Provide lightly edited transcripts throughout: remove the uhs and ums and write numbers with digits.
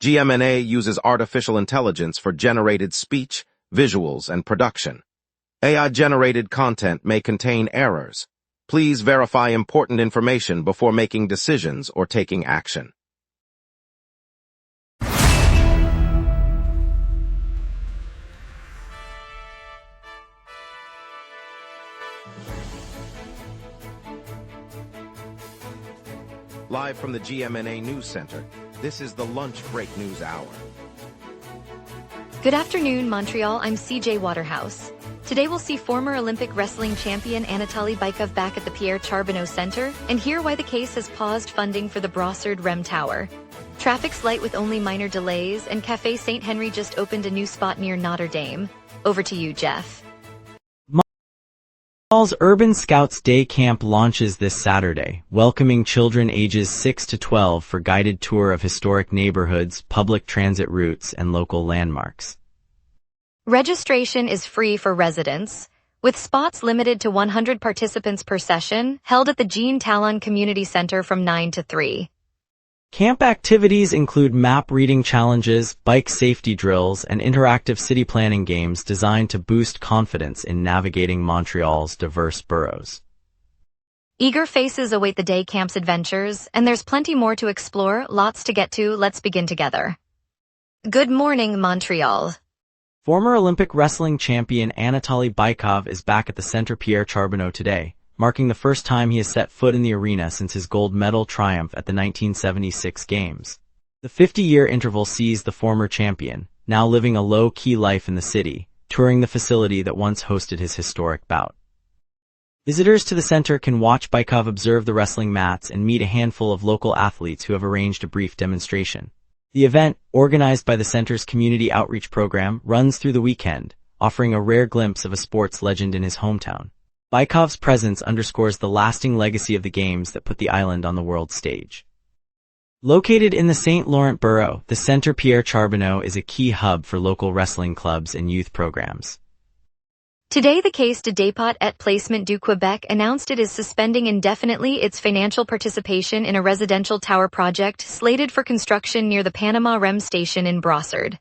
GMNA uses artificial intelligence for generated speech, visuals, and production. AI-generated content may contain errors. Please verify important information before making decisions or taking action. Live from the GMNA News Center, this is the Lunch Break News Hour. Good afternoon, Montreal. I'm CJ Waterhouse. Today we'll see former Olympic wrestling champion Anatoly Bykov back at the Pierre-Charbonneau Center and hear why the Caisse has paused funding for the Brossard REM Tower. Traffic's light with only minor delays, and Café St. Henry just opened a new spot near Notre Dame. Over to you, Jeff. Montreal's Urban Scouts Day Camp launches this Saturday, welcoming children ages 6 to 12 for guided tour of historic neighborhoods, public transit routes, and local landmarks. Registration is free for residents, with spots limited to 100 participants per session, held at the Jean Talon Community Center from 9 to 3. Camp activities include map reading challenges, bike safety drills, and interactive city planning games designed to boost confidence in navigating Montreal's diverse boroughs. Eager faces await the day camp's adventures, and there's plenty more to explore, lots to get to. Let's begin together. Good morning, Montreal. Former Olympic wrestling champion Anatoly Bykov is back at the Centre Pierre-Charbonneau today, marking the first time he has set foot in the arena since his gold medal triumph at the 1976 Games. The 50-year interval sees the former champion, now living a low-key life in the city, touring the facility that once hosted his historic bout. Visitors to the center can watch Bykov observe the wrestling mats and meet a handful of local athletes who have arranged a brief demonstration. The event, organized by the center's community outreach program, runs through the weekend, offering a rare glimpse of a sports legend in his hometown. Bykov's presence underscores the lasting legacy of the Games that put the island on the world stage. Located in the St. Laurent borough, the Centre Pierre-Charbonneau is a key hub for local wrestling clubs and youth programs. Today the Caisse de dépôt et placement du Québec announced it is suspending indefinitely its financial participation in a residential tower project slated for construction near the Panama REM station in Brossard.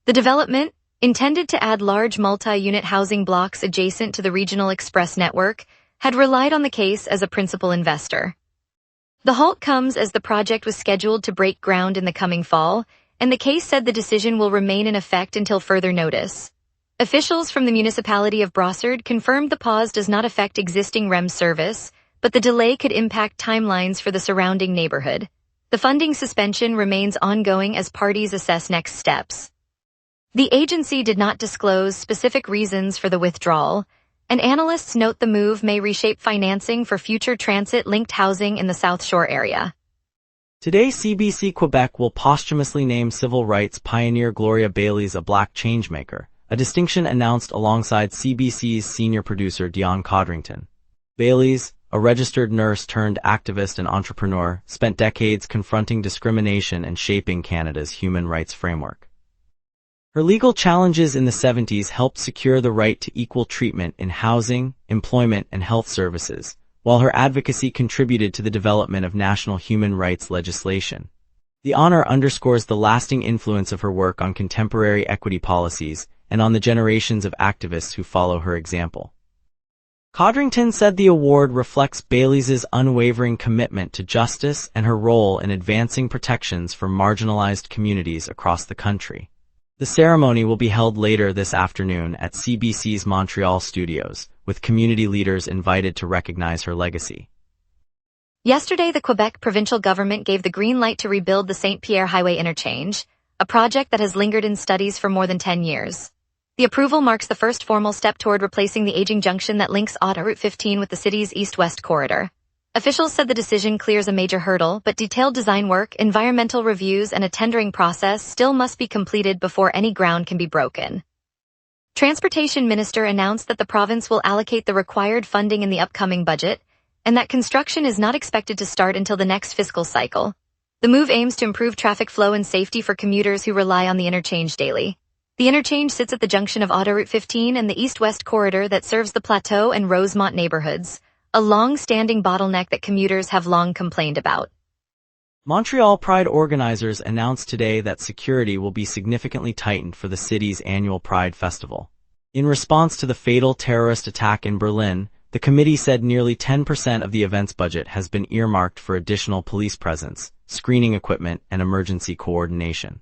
The development, intended to add large multi-unit housing blocks adjacent to the regional express network, had relied on the Caisse as a principal investor. The halt comes as the project was scheduled to break ground in the coming fall, and the Caisse said the decision will remain in effect until further notice. Officials from the municipality of Brossard confirmed the pause does not affect existing REM service, but the delay could impact timelines for the surrounding neighborhood. The funding suspension remains ongoing as parties assess next steps. The agency did not disclose specific reasons for the withdrawal, and analysts note the move may reshape financing for future transit-linked housing in the South Shore area. Today, CBC Quebec will posthumously name civil rights pioneer Gloria Bailey's a Black Changemaker, a distinction announced alongside CBC's senior producer Dion Codrington. Bailey's, a registered nurse turned activist and entrepreneur, spent decades confronting discrimination and shaping Canada's human rights framework. Her legal challenges in the 70s helped secure the right to equal treatment in housing, employment, and health services, while her advocacy contributed to the development of national human rights legislation. The honor underscores the lasting influence of her work on contemporary equity policies and on the generations of activists who follow her example. Codrington said the award reflects Bailey's unwavering commitment to justice and her role in advancing protections for marginalized communities across the country. The ceremony will be held later this afternoon at CBC's Montreal studios, with community leaders invited to recognize her legacy. Yesterday, the Quebec provincial government gave the green light to rebuild the St. Pierre Highway interchange, a project that has lingered in studies for more than 10 years. The approval marks the first formal step toward replacing the aging junction that links Autoroute 15 with the city's east-west corridor. Officials said the decision clears a major hurdle, but detailed design work, environmental reviews, and a tendering process still must be completed before any ground can be broken. Transportation Minister announced that the province will allocate the required funding in the upcoming budget, and that construction is not expected to start until the next fiscal cycle. The move aims to improve traffic flow and safety for commuters who rely on the interchange daily. The interchange sits at the junction of Autoroute 15 and the east-west corridor that serves the Plateau and Rosemont neighborhoods, a long-standing bottleneck that commuters have long complained about. Montreal Pride organizers announced today that security will be significantly tightened for the city's annual Pride Festival. In response to the fatal terrorist attack in Berlin, the committee said nearly 10% of the event's budget has been earmarked for additional police presence, screening equipment, and emergency coordination.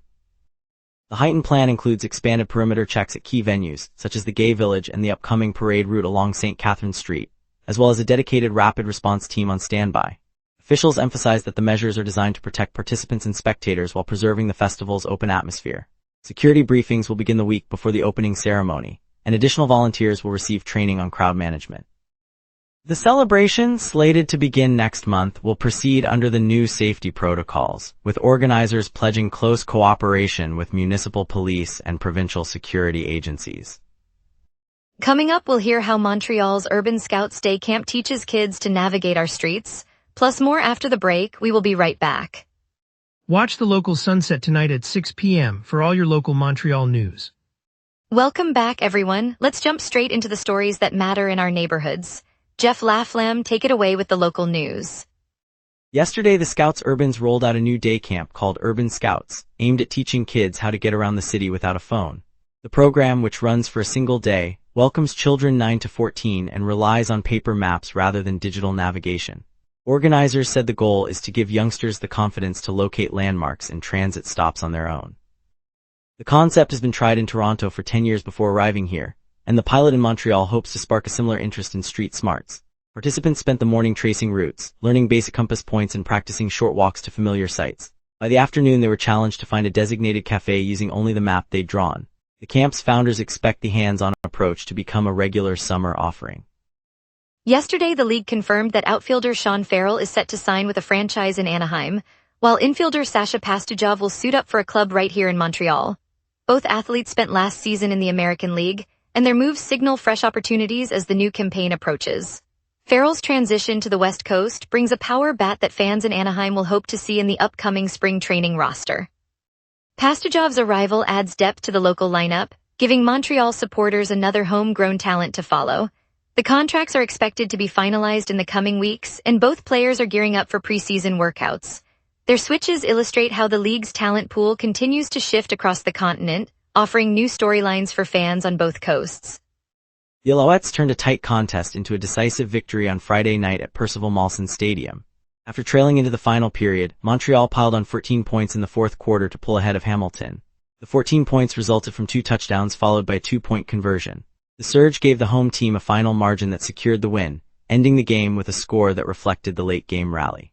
The heightened plan includes expanded perimeter checks at key venues, such as the Gay Village and the upcoming parade route along St. Catherine Street, as well as a dedicated rapid response team on standby. Officials emphasized that the measures are designed to protect participants and spectators while preserving the festival's open atmosphere. Security briefings will begin the week before the opening ceremony, and additional volunteers will receive training on crowd management. The celebration, slated to begin next month, will proceed under the new safety protocols, with organizers pledging close cooperation with municipal police and provincial security agencies. Coming up, we'll hear how Montreal's Urban Scouts Day Camp teaches kids to navigate our streets. Plus more after the break. We will be right back. Watch the local sunset tonight at 6 p.m. for all your local Montreal news. Welcome back, everyone. Let's jump straight into the stories that matter in our neighborhoods. Jeff Laflamme, take it away with the local news. Yesterday, the Scouts Urbans rolled out a new day camp called Urban Scouts, aimed at teaching kids how to get around the city without a phone. The program, which runs for a single day, welcomes children 9 to 14 and relies on paper maps rather than digital navigation. Organizers said the goal is to give youngsters the confidence to locate landmarks and transit stops on their own. The concept has been tried in Toronto for 10 years before arriving here, and the pilot in Montreal hopes to spark a similar interest in street smarts. Participants spent the morning tracing routes, learning basic compass points and practicing short walks to familiar sites. By the afternoon, they were challenged to find a designated cafe using only the map they'd drawn. The camp's founders expect the hands-on approach to become a regular summer offering. Yesterday, the league confirmed that outfielder Sean Farrell is set to sign with a franchise in Anaheim, while infielder Sasha Pastujov will suit up for a club right here in Montreal. Both athletes spent last season in the American League, and their moves signal fresh opportunities as the new campaign approaches. Farrell's transition to the West Coast brings a power bat that fans in Anaheim will hope to see in the upcoming spring training roster. Pastujov's arrival adds depth to the local lineup, giving Montreal supporters another homegrown talent to follow. The contracts are expected to be finalized in the coming weeks, and both players are gearing up for preseason workouts. Their switches illustrate how the league's talent pool continues to shift across the continent, offering new storylines for fans on both coasts. The Alouettes turned a tight contest into a decisive victory on Friday night at Percival Molson Stadium. After trailing into the final period, Montreal piled on 14 points in the fourth quarter to pull ahead of Hamilton. The 14 points resulted from 2 touchdowns followed by a 2-point conversion. The surge gave the home team a final margin that secured the win, ending the game with a score that reflected the late-game rally.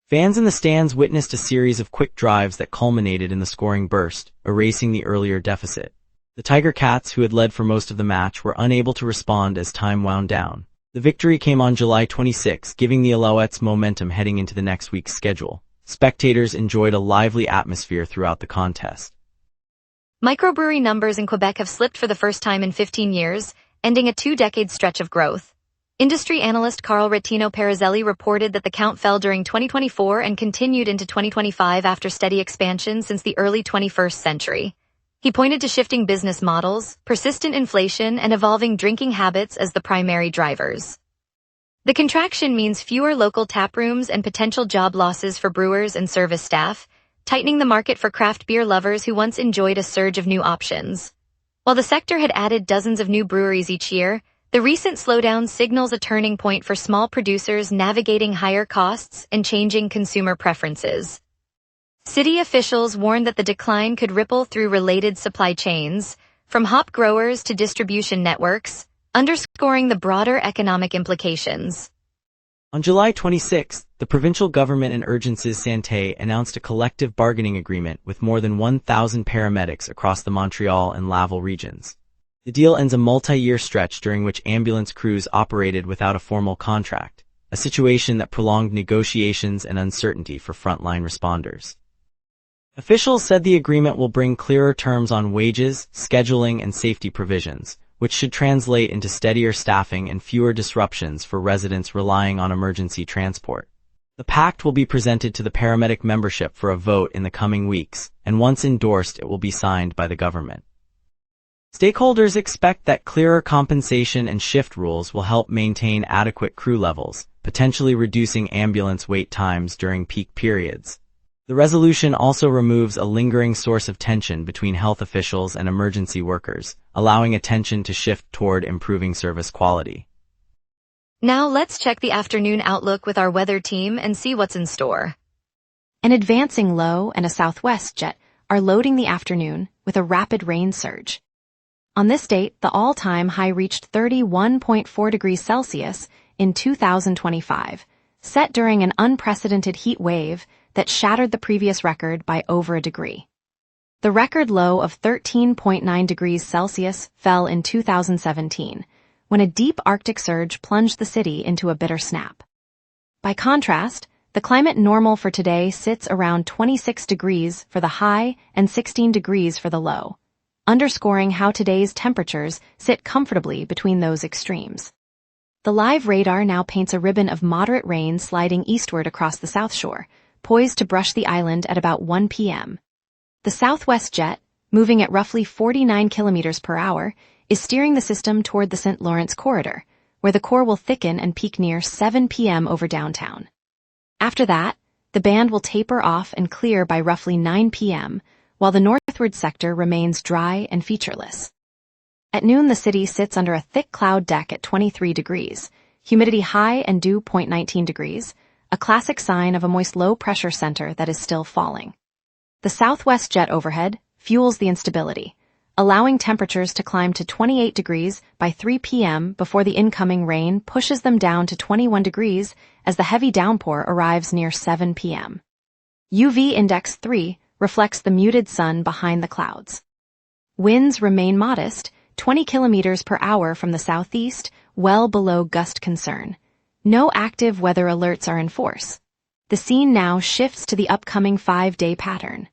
Fans in the stands witnessed a series of quick drives that culminated in the scoring burst, erasing the earlier deficit. The Tiger Cats, who had led for most of the match, were unable to respond as time wound down. The victory came on July 26, giving the Alouettes momentum heading into the next week's schedule. Spectators enjoyed a lively atmosphere throughout the contest. Microbrewery numbers in Quebec have slipped for the first time in 15 years, ending a 2-decade stretch of growth. Industry analyst Carl Rettino Perizzelli reported that the count fell during 2024 and continued into 2025 after steady expansion since the early 21st century. He pointed to shifting business models, persistent inflation, and evolving drinking habits as the primary drivers. The contraction means fewer local tap rooms and potential job losses for brewers and service staff, tightening the market for craft beer lovers who once enjoyed a surge of new options. While the sector had added dozens of new breweries each year, the recent slowdown signals a turning point for small producers navigating higher costs and changing consumer preferences. City officials warned that the decline could ripple through related supply chains, from hop growers to distribution networks, underscoring the broader economic implications. On July 26, the provincial government and Urgences Santé announced a collective bargaining agreement with more than 1,000 paramedics across the Montreal and Laval regions. The deal ends a multi-year stretch during which ambulance crews operated without a formal contract, a situation that prolonged negotiations and uncertainty for frontline responders. Officials said the agreement will bring clearer terms on wages, scheduling, and safety provisions, which should translate into steadier staffing and fewer disruptions for residents relying on emergency transport. The pact will be presented to the paramedic membership for a vote in the coming weeks, and once endorsed, it will be signed by the government. Stakeholders expect that clearer compensation and shift rules will help maintain adequate crew levels, potentially reducing ambulance wait times during peak periods. The resolution also removes a lingering source of tension between health officials and emergency workers, allowing attention to shift toward improving service quality. Now let's check the afternoon outlook with our weather team and see what's in store. An advancing low and a southwest jet are loading the afternoon with a rapid rain surge. On this date, the all-time high reached 31.4 degrees Celsius in 2025, set during an unprecedented heat wave that shattered the previous record by over a degree. The record low of 13.9 degrees Celsius fell in 2017, when a deep Arctic surge plunged the city into a bitter snap. By contrast, the climate normal for today sits around 26 degrees for the high and 16 degrees for the low, underscoring how today's temperatures sit comfortably between those extremes. The live radar now paints a ribbon of moderate rain sliding eastward across the South Shore, poised to brush the island at about 1 p.m. The southwest jet, moving at roughly 49 kilometers per hour, is steering the system toward the St. Lawrence corridor, where the core will thicken and peak near 7 p.m. over downtown. After that, the band will taper off and clear by roughly 9 p.m., while the northward sector remains dry and featureless. At noon, the city sits under a thick cloud deck at 23 degrees, humidity high and dew point 19 degrees, a classic sign of a moist low-pressure center that is still falling. The southwest jet overhead fuels the instability, allowing temperatures to climb to 28 degrees by 3 p.m. before the incoming rain pushes them down to 21 degrees as the heavy downpour arrives near 7 p.m. UV index 3 reflects the muted sun behind the clouds. Winds remain modest, 20 kilometers per hour from the southeast, well below gust concern. No active weather alerts are in force. The scene now shifts to the upcoming 5-day pattern.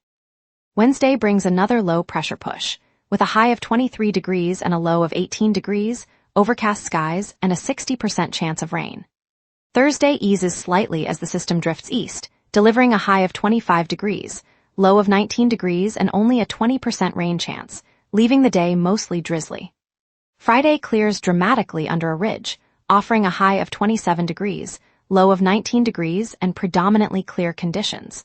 Wednesday brings another low-pressure push, with a high of 23 degrees and a low of 18 degrees, overcast skies, and a 60% chance of rain. Thursday eases slightly as the system drifts east, delivering a high of 25 degrees, low of 19 degrees, and only a 20% rain chance, leaving the day mostly drizzly. Friday clears dramatically under a ridge, offering a high of 27 degrees, low of 19 degrees, and predominantly clear conditions.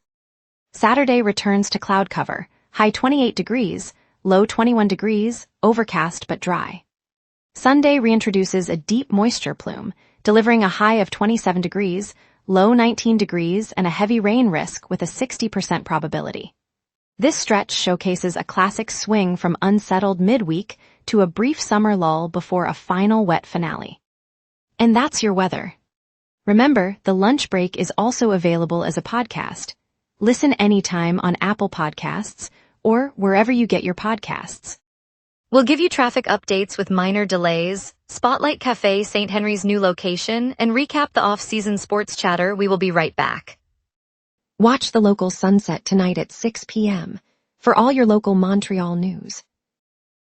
Saturday returns to cloud cover, high 28 degrees, low 21 degrees, overcast but dry. Sunday reintroduces a deep moisture plume, delivering a high of 27 degrees, low 19 degrees, and a heavy rain risk with a 60% probability. This stretch showcases a classic swing from unsettled midweek to a brief summer lull before a final wet finale. And that's your weather. Remember, the lunch break is also available as a podcast. Listen anytime on Apple Podcasts or wherever you get your podcasts. We'll give you traffic updates with minor delays, spotlight Cafe St. Henry's new location, and recap the off-season sports chatter. We will be right back. Watch the local sunset tonight at 6 p.m. for all your local Montreal news.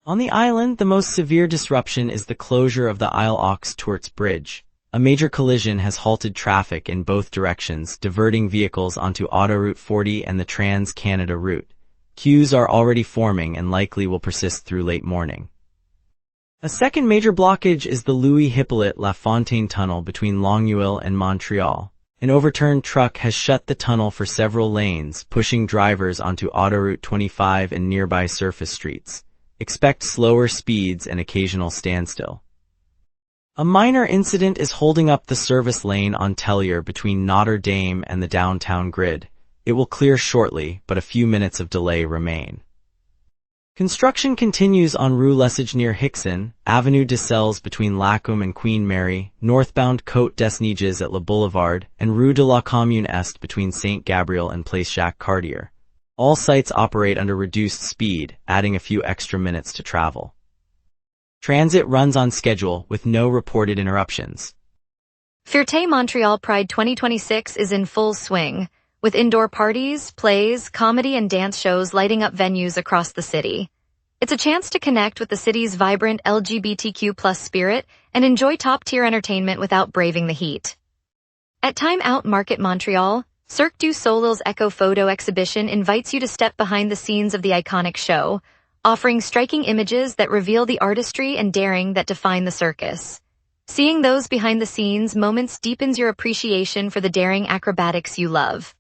On the island, the most severe disruption is the closure of the Isle-aux-Tourtes Bridge. A major collision has halted traffic in both directions, diverting vehicles onto Autoroute 40 and the Trans-Canada route. Queues are already forming and likely will persist through late morning. A second major blockage is the Louis-Hippolyte Lafontaine tunnel between Longueuil and Montreal. An overturned truck has shut the tunnel for several lanes, pushing drivers onto Autoroute 25 and nearby surface streets. Expect slower speeds and occasional standstill. A minor incident is holding up the service lane on Tellier between Notre Dame and the downtown grid. It will clear shortly, but a few minutes of delay remain. Construction continues on Rue Lesage near Hickson, Avenue des Selles between Lacombe and Queen Mary, northbound Côte des Neiges at Le Boulevard, and Rue de la Commune Est between Saint Gabriel and Place Jacques Cartier. All sites operate under reduced speed, adding a few extra minutes to travel. Transit runs on schedule with no reported interruptions. Fierté Montreal Pride 2026 is in full swing, with indoor parties, plays, comedy and dance shows lighting up venues across the city. It's a chance to connect with the city's vibrant LGBTQ+ spirit and enjoy top-tier entertainment without braving the heat. At Time Out Market Montreal, Cirque du Soleil's Echo Photo exhibition invites you to step behind the scenes of the iconic show, offering striking images that reveal the artistry and daring that define the circus. Seeing those behind-the-scenes moments deepens your appreciation for the daring acrobatics you love.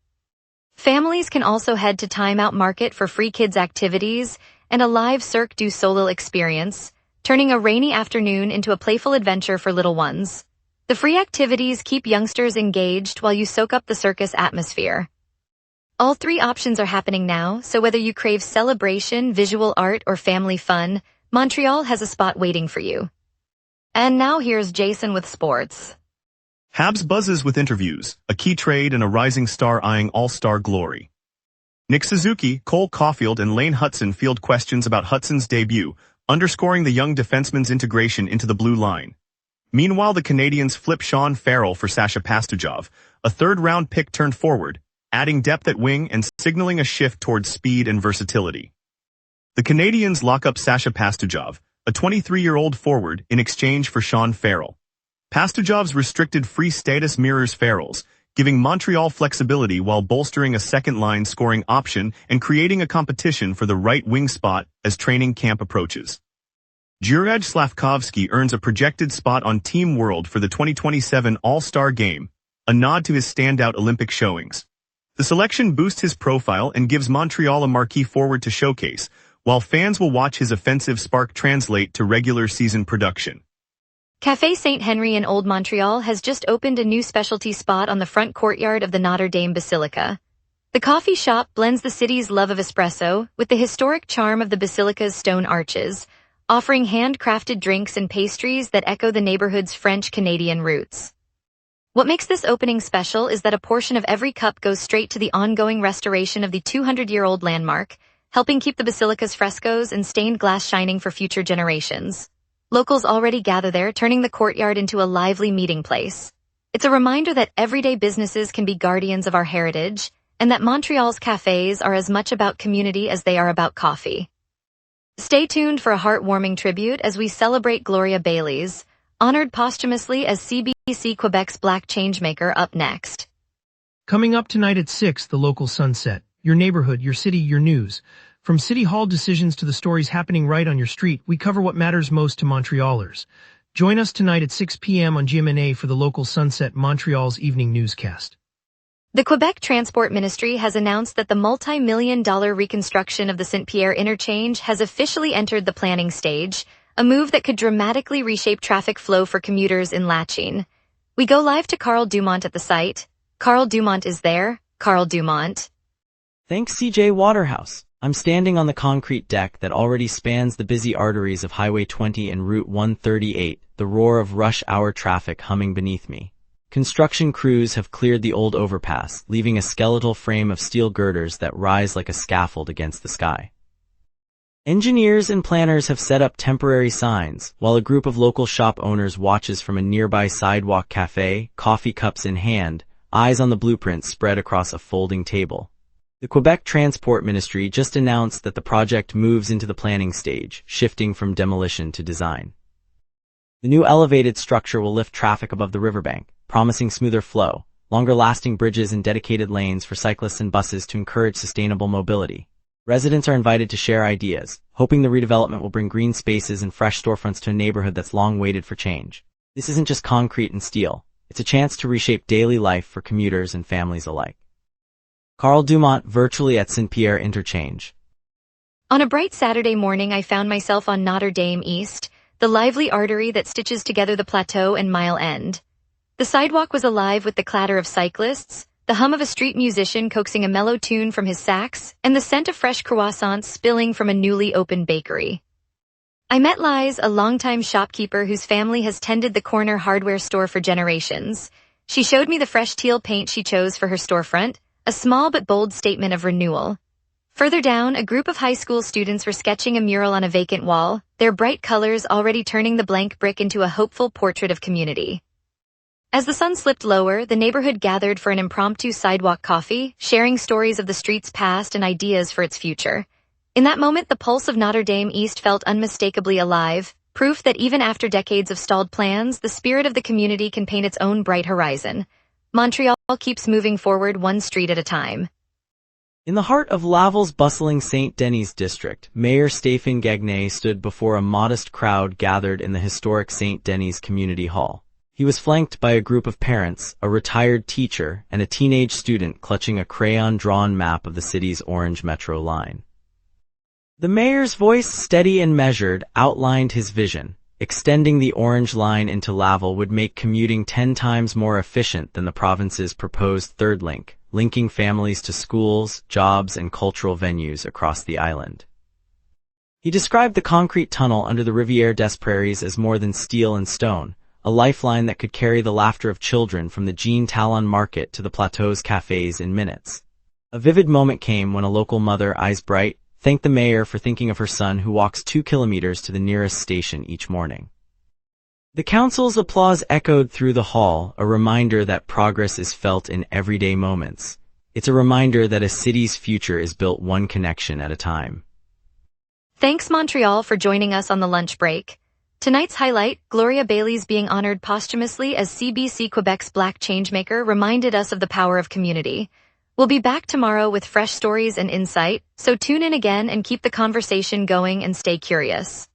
Families can also head to Time Out Market for free kids activities and a live Cirque du Soleil experience, turning a rainy afternoon into a playful adventure for little ones. The free activities keep youngsters engaged while you soak up the circus atmosphere. All three options are happening now, so whether you crave celebration, visual art, or family fun, Montreal has a spot waiting for you. And now here's Jason with sports. Habs buzzes with interviews, a key trade and a rising star eyeing all-star glory. Nick Suzuki, Cole Caulfield and Lane Hutson field questions about Hutson's debut, underscoring the young defenseman's integration into the blue line. Meanwhile, the Canadians flip Sean Farrell for Sasha Pastujov, a third-round pick turned forward, adding depth at wing and signaling a shift towards speed and versatility. The Canadians lock up Sasha Pastujov, a 23-year-old forward, in exchange for Sean Farrell. Pastujov's restricted free status mirrors Farrell's, giving Montreal flexibility while bolstering a second-line scoring option and creating a competition for the right wing spot as training camp approaches. Juraj Slavkovsky earns a projected spot on Team World for the 2027 All-Star Game, a nod to his standout Olympic showings. The selection boosts his profile and gives Montreal a marquee forward to showcase, while fans will watch his offensive spark translate to regular season production. Café St. Henry in Old Montreal has just opened a new specialty spot on the front courtyard of the Notre Dame Basilica. The coffee shop blends the city's love of espresso with the historic charm of the basilica's stone arches, offering handcrafted drinks and pastries that echo the neighborhood's French-Canadian roots. What makes this opening special is that a portion of every cup goes straight to the ongoing restoration of the 200-year-old landmark, helping keep the basilica's frescoes and stained glass shining for future generations. Locals already gather there, turning the courtyard into a lively meeting place. It's a reminder that everyday businesses can be guardians of our heritage, and that Montreal's cafes are as much about community as they are about coffee. Stay tuned for a heartwarming tribute as we celebrate Gloria Bailey's, honored posthumously as CBC Quebec's Black Changemaker, up next. Coming up tonight at 6, the local sunset. Your neighborhood, your city, your news. From City Hall decisions to the stories happening right on your street, we cover what matters most to Montrealers. Join us tonight at 6 p.m. on GMNA for the local sunset, Montreal's evening newscast. The Quebec Transport Ministry has announced that the multi-million-dollar reconstruction of the Saint-Pierre interchange has officially entered the planning stage, a move that could dramatically reshape traffic flow for commuters in Lachine. We go live to Carl Dumont at the site. Carl Dumont is there. Carl Dumont. Thanks, CJ Waterhouse. I'm standing on the concrete deck that already spans the busy arteries of Highway 20 and Route 138, the roar of rush hour traffic humming beneath me. Construction crews have cleared the old overpass, leaving a skeletal frame of steel girders that rise like a scaffold against the sky. Engineers and planners have set up temporary signs, while a group of local shop owners watches from a nearby sidewalk cafe, coffee cups in hand, eyes on the blueprints spread across a folding table. The Quebec Transport Ministry just announced that the project moves into the planning stage, shifting from demolition to design. The new elevated structure will lift traffic above the riverbank, promising smoother flow, longer-lasting bridges and dedicated lanes for cyclists and buses to encourage sustainable mobility. Residents are invited to share ideas, hoping the redevelopment will bring green spaces and fresh storefronts to a neighborhood that's long waited for change. This isn't just concrete and steel. It's a chance to reshape daily life for commuters and families alike. Carl Dumont virtually at Saint-Pierre Interchange. On a bright Saturday morning, I found myself on Notre Dame East, the lively artery that stitches together the Plateau and Mile End. The sidewalk was alive with the clatter of cyclists, the hum of a street musician coaxing a mellow tune from his sax, and the scent of fresh croissants spilling from a newly opened bakery. I met Liz, a longtime shopkeeper whose family has tended the corner hardware store for generations. She showed me the fresh teal paint she chose for her storefront, a small but bold statement of renewal. Further down, a group of high school students were sketching a mural on a vacant wall, their bright colors already turning the blank brick into a hopeful portrait of community. As the sun slipped lower, the neighborhood gathered for an impromptu sidewalk coffee, sharing stories of the street's past and ideas for its future. In that moment, the pulse of Notre Dame East felt unmistakably alive, proof that even after decades of stalled plans, the spirit of the community can paint its own bright horizon. Montreal keeps moving forward one street at a time. In the heart of Laval's bustling St. Denis district, Mayor Stéphane Gagné stood before a modest crowd gathered in the historic St. Denis Community Hall. He was flanked by a group of parents, a retired teacher, and a teenage student clutching a crayon-drawn map of the city's orange metro line. The mayor's voice, steady and measured, outlined his vision. Extending the Orange Line into Laval would make commuting 10 times more efficient than the province's proposed third link, linking families to schools, jobs, and cultural venues across the island. He described the concrete tunnel under the Rivière des Prairies as more than steel and stone, a lifeline that could carry the laughter of children from the Jean Talon Market to the Plateau's cafes in minutes. A vivid moment came when a local mother, eyes bright, thanked the mayor for thinking of her son who walks 2 kilometers to the nearest station each morning. The council's applause echoed through the hall, a reminder that progress is felt in everyday moments. It's a reminder that a city's future is built one connection at a time. Thanks, Montreal, for joining us on the lunch break. Tonight's highlight, Gloria Bailey's being honored posthumously as CBC Quebec's Black Changemaker, reminded us of the power of community. We'll be back tomorrow with fresh stories and insight, so tune in again and keep the conversation going and stay curious.